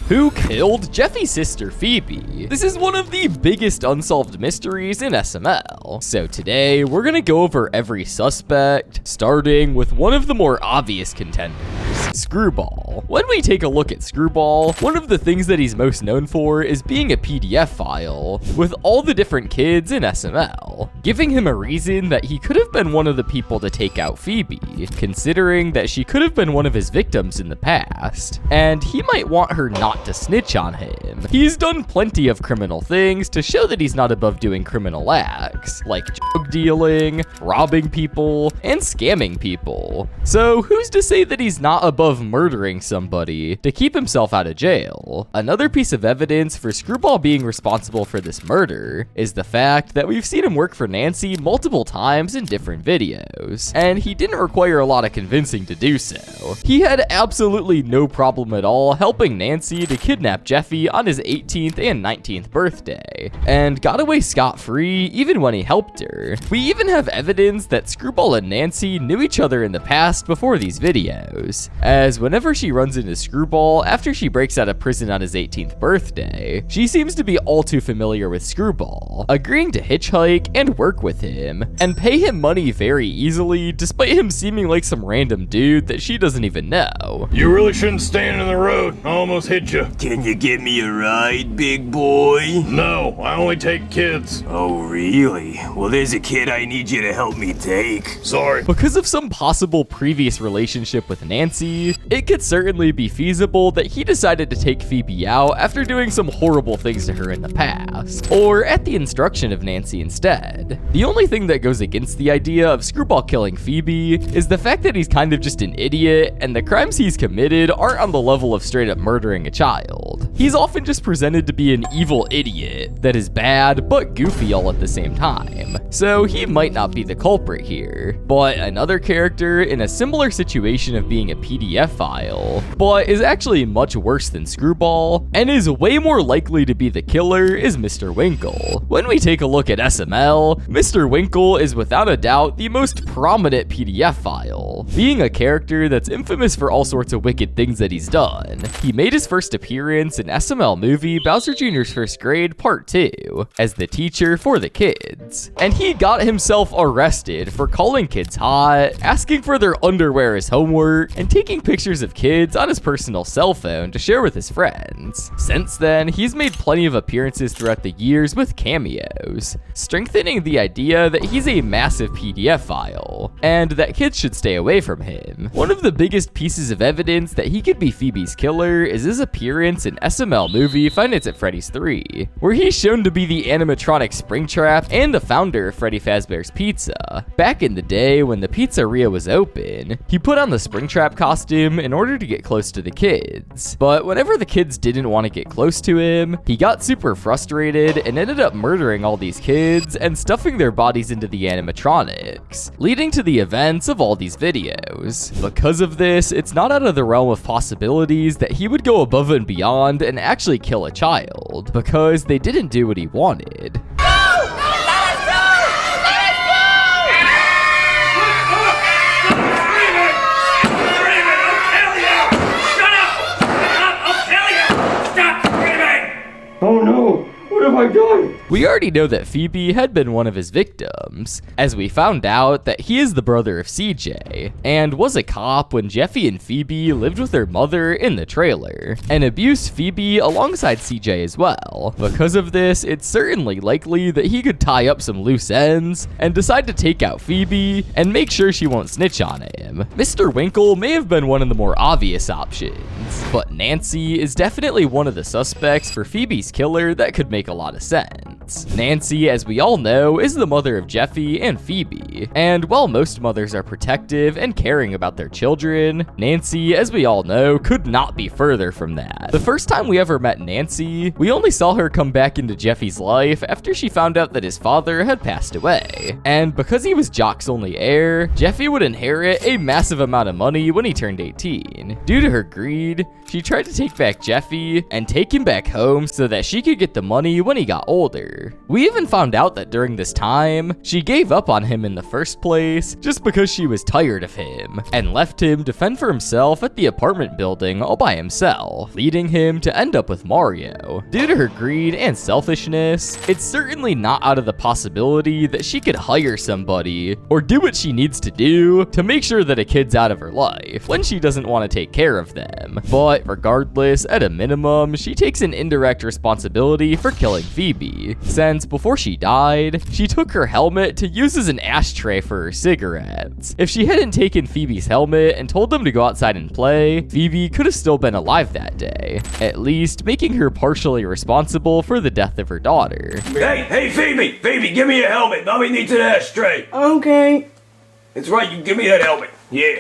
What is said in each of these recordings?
Who killed Jeffy's sister Feebee? This is one of the biggest unsolved mysteries in SML. So today, we're gonna go over every suspect, starting with one of the more obvious contenders, Screwball. When we take a look at Screwball, one of the things that he's most known for is being a PDF file with all the different kids in SML, giving him a reason that he could have been one of the people to take out Feebee, considering that she could have been one of his victims in the past, and he might want her not to snitch on him. He's done plenty of criminal things to show that he's not above doing criminal acts, like drug dealing, robbing people, and scamming people. So who's to say that he's not above murdering somebody to keep himself out of jail? Another piece of evidence for Screwball being responsible for this murder is the fact that we've seen him work for Nancy multiple times in different videos, and he didn't require a lot of convincing to do so. He had absolutely no problem at all helping Nancy to kidnap Jeffy on his 18th and 19th birthday, and got away scot-free even when he helped her. We even have evidence that Screwball and Nancy knew each other in the past before these videos, as whenever she runs into Screwball after she breaks out of prison on his 18th birthday, she seems to be all too familiar with Screwball, agreeing to hitchhike and work with him, and pay him money very easily despite him seeming like some random dude that she doesn't even know. You really shouldn't stand in the road. I almost hit you. Can you give me a ride, big boy? No, I only take kids. Oh, really? Well, there's a kid I need you to help me take. Sorry. Because of some possible previous relationship with Nancy, it could certainly be feasible that he decided to take Feebee out after doing some horrible things to her in the past, or at the instruction of Nancy instead. The only thing that goes against the idea of Screwball killing Feebee is the fact that he's kind of just an idiot, and the crimes he's committed aren't on the level of straight up murdering a child. He's often just presented to be an evil idiot that is bad but goofy all at the same time, so he might not be the culprit here. But another character in a similar situation of being a PDF file, but is actually much worse than Screwball, and is way more likely to be the killer, is Mr. Winkle. When we take a look at SML, Mr. Winkle is without a doubt the most prominent PDF file, being a character that's infamous for all sorts of wicked things that he's done. He made his first appearance in SML movie Bowser Jr.'s First Grade Part 2 as the teacher for the kids, and he got himself arrested for calling kids hot, asking for their underwear as homework, and taking pictures of kids on his personal cell phone to share with his friends. Since then, he's made plenty of appearances throughout the years with cameos, strengthening the idea that he's a massive PDF file, and that kids should stay away from him. One of the biggest pieces of evidence that he could be Feebee's killer is his appearance in SML movie Five Nights at Freddy's 3, where he's shown to be the animatronic Springtrap and the founder of Freddy Fazbear's Pizza. Back in the day when the pizzeria was open, he put on the Springtrap costume in order to get close to the kids, but whenever the kids didn't want to get close to him, he got super frustrated and ended up murdering all these kids and stuffing their bodies into the animatronics, leading to the events of all these videos. Because of this, it's not out of the realm of possibilities that he would go above and beyond and actually kill a child, because they didn't do what he wanted. Oh no! What have I done? We already know that Feebee had been one of his victims, as we found out that he is the brother of CJ, and was a cop when Jeffy and Feebee lived with their mother in the trailer, and abused Feebee alongside CJ as well. Because of this, it's certainly likely that he could tie up some loose ends, and decide to take out Feebee, and make sure she won't snitch on him. Mr. Winkle may have been one of the more obvious options, but Nancy is definitely one of the suspects for Feebee's killer that could make a lot of sense. Nancy, as we all know, is the mother of Jeffy and Feebee, and while most mothers are protective and caring about their children, Nancy, as we all know, could not be further from that. The first time we ever met Nancy, we only saw her come back into Jeffy's life after she found out that his father had passed away, and because he was Jock's only heir, Jeffy would inherit a massive amount of money when he turned 18. Due to her greed, She tried to take back Jeffy and take him back home so that she could get the money when he got older. We even found out that during this time, she gave up on him in the first place just because she was tired of him and left him to fend for himself at the apartment building all by himself, leading him to end up with Mario. Due to her greed and selfishness, it's certainly not out of the possibility that she could hire somebody or do what she needs to do to make sure that a kid's out of her life when she doesn't want to take care of them. But regardless, at a minimum, she takes an indirect responsibility for killing Feebee, since before she died, she took her helmet to use as an ashtray for her cigarettes. If she hadn't taken Feebee's helmet and told them to go outside and play, Feebee could have still been alive that day, at least making her partially responsible for the death of her daughter. Hey, Feebee! Feebee, give me your helmet. Mommy needs an ashtray. Okay. It's right, you give me that helmet. Yeah.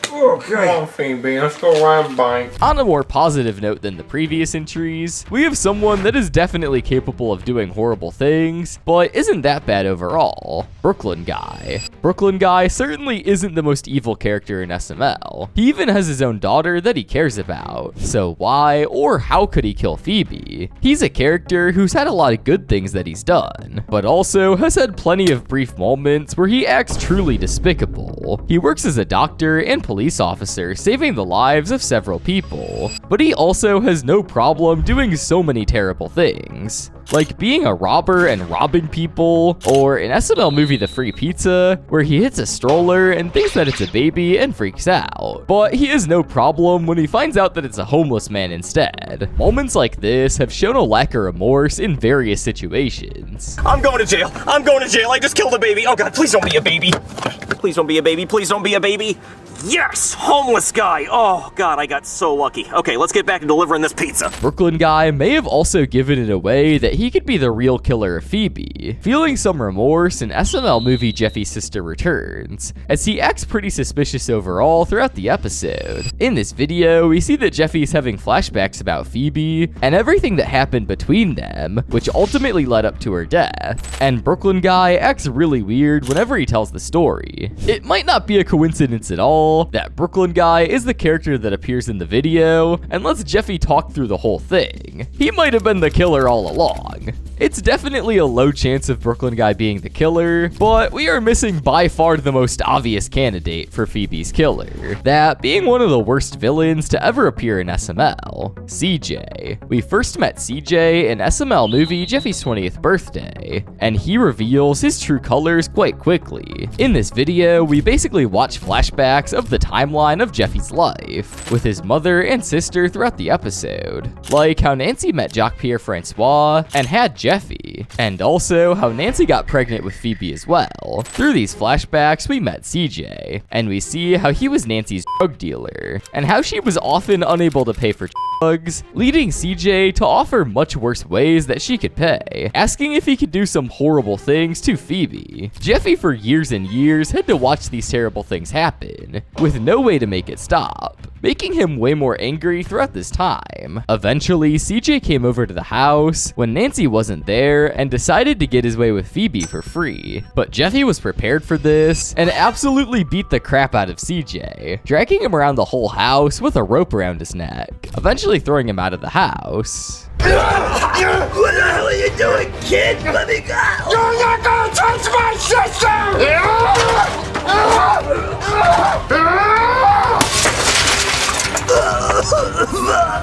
Okay. Come on, Feebee, let's go ride a bike. On a more positive note than the previous entries, we have someone that is definitely capable of doing horrible things, but isn't that bad overall. Brooklyn Guy. Brooklyn Guy certainly isn't the most evil character in SML. He even has his own daughter that he cares about. So why or how could he kill Feebee? He's a character who's had a lot of good things that he's done, but also has had plenty of brief moments where he acts truly despicable. He works as a doctor and police officer, saving the lives of several people, but he also has no problem doing so many terrible things, like being a robber and robbing people, or in SML movie The Free Pizza, where he hits a stroller and thinks that it's a baby and freaks out. But he has no problem when he finds out that it's a homeless man instead. Moments like this have shown a lack of remorse in various situations. I'm going to jail. I'm going to jail. I just killed a baby. Oh God, please don't be a baby. Please don't be a baby. Please don't be a baby. Yes, homeless guy. Oh God, I got so lucky. Okay, let's get back to delivering this pizza. Brooklyn Guy may have also given it away that he could be the real killer of Feebee, feeling some remorse in SML movie Jeffy's Sister Returns, as he acts pretty suspicious overall throughout the episode. In this video, we see that Jeffy's having flashbacks about Feebee and everything that happened between them, which ultimately led up to her death, and Brooklyn Guy acts really weird whenever he tells the story. It might not be a coincidence at all that Brooklyn Guy is the character that appears in the video and lets Jeffy talk through the whole thing. He might have been the killer all along. It's definitely a low chance of Brooklyn Guy being the killer, but we are missing by far the most obvious candidate for Feebee's killer, that being one of the worst villains to ever appear in SML, CJ. We first met CJ in SML movie Jeffy's 20th birthday, and he reveals his true colors quite quickly. In this video, we basically watch flashbacks of the timeline of Jeffy's life, with his mother and sister throughout the episode, like how Nancy met Jacques-Pierre Francois and had Jeffy, and also how Nancy got pregnant with Feebee as well. Through these flashbacks, we met CJ, and we see how he was Nancy's drug dealer, and how she was often unable to pay for drugs, leading CJ to offer much worse ways that she could pay, asking if he could do some horrible things to Feebee. Jeffy for years and years had to watch these terrible things happen, with no way to make it stop, making him way more angry throughout this time. Eventually, CJ came over to the house when Nancy wasn't there and decided to get his way with Feebee for free. But Jeffy was prepared for this and absolutely beat the crap out of CJ, dragging him around the whole house with a rope around his neck, eventually throwing him out of the house. What the hell are you doing, kid? Let me go! You're not gonna touch my sister!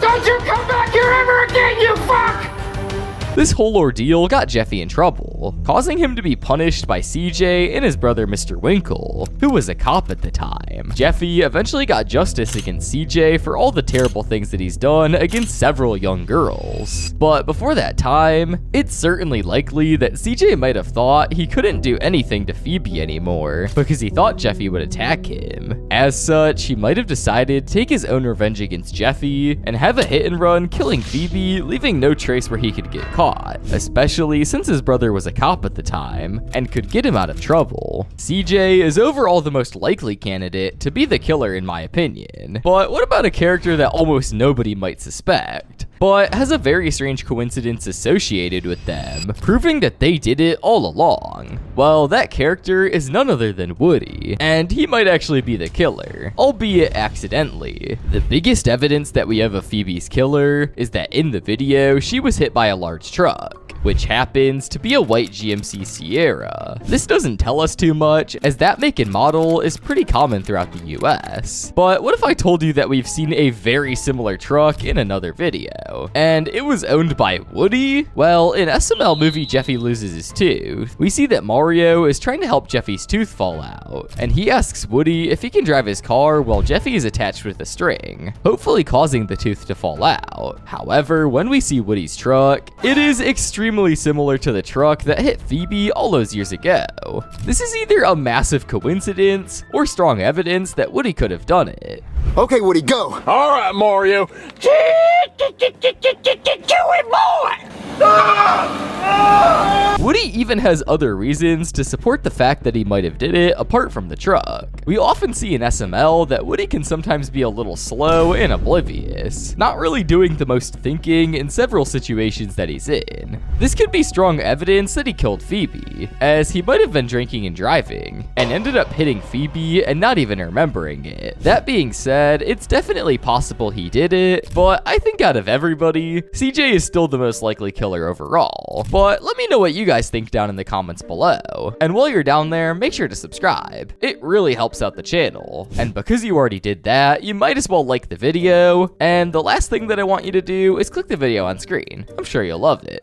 Don't you come back here ever again, you fuck! This whole ordeal got Jeffy in trouble, causing him to be punished by CJ and his brother Mr. Winkle, who was a cop at the time. Jeffy eventually got justice against CJ for all the terrible things that he's done against several young girls. But before that time, it's certainly likely that CJ might have thought he couldn't do anything to Feebee anymore, because he thought Jeffy would attack him. As such, he might have decided to take his own revenge against Jeffy and have a hit and run, killing Feebee, leaving no trace where he could get caught, especially since his brother was a cop at the time and could get him out of trouble. CJ is overall the most likely candidate to be the killer in my opinion. But what about a character that almost nobody might suspect? but has a very strange coincidence associated with them, proving that they did it all along. Well, that character is none other than Woody, and he might actually be the killer, albeit accidentally. The biggest evidence that we have of Feebee's killer is that in the video, she was hit by a large truck, which happens to be a white GMC Sierra. This doesn't tell us too much, as that make and model is pretty common throughout the US. But what if I told you that we've seen a very similar truck in another video, and it was owned by Woody? Well, in SML movie Jeffy Loses His Tooth, we see that Mario is trying to help Jeffy's tooth fall out, and he asks Woody if he can drive his car while Jeffy is attached with a string, hopefully causing the tooth to fall out. However, when we see Woody's truck, it is extremely similar to the truck that hit Feebee all those years ago. This is either a massive coincidence or strong evidence that Woody could have done it. Okay, Woody, go. All right, Mario. Do it, boy! Woody even has other reasons to support the fact that he might have did it apart from the truck. We often see in SML that Woody can sometimes be a little slow and oblivious, not really doing the most thinking in several situations that he's in. This could be strong evidence that he killed Feebee, as he might have been drinking and driving, and ended up hitting Feebee and not even remembering it. That being said, it's definitely possible he did it, but I think out of everybody, CJ is still the most likely killer overall. But let me know what you guys think down in the comments below. And while you're down there, make sure to subscribe. It really helps out the channel. And because you already did that, you might as well like the video. And the last thing that I want you to do is click the video on screen. I'm sure you'll love it.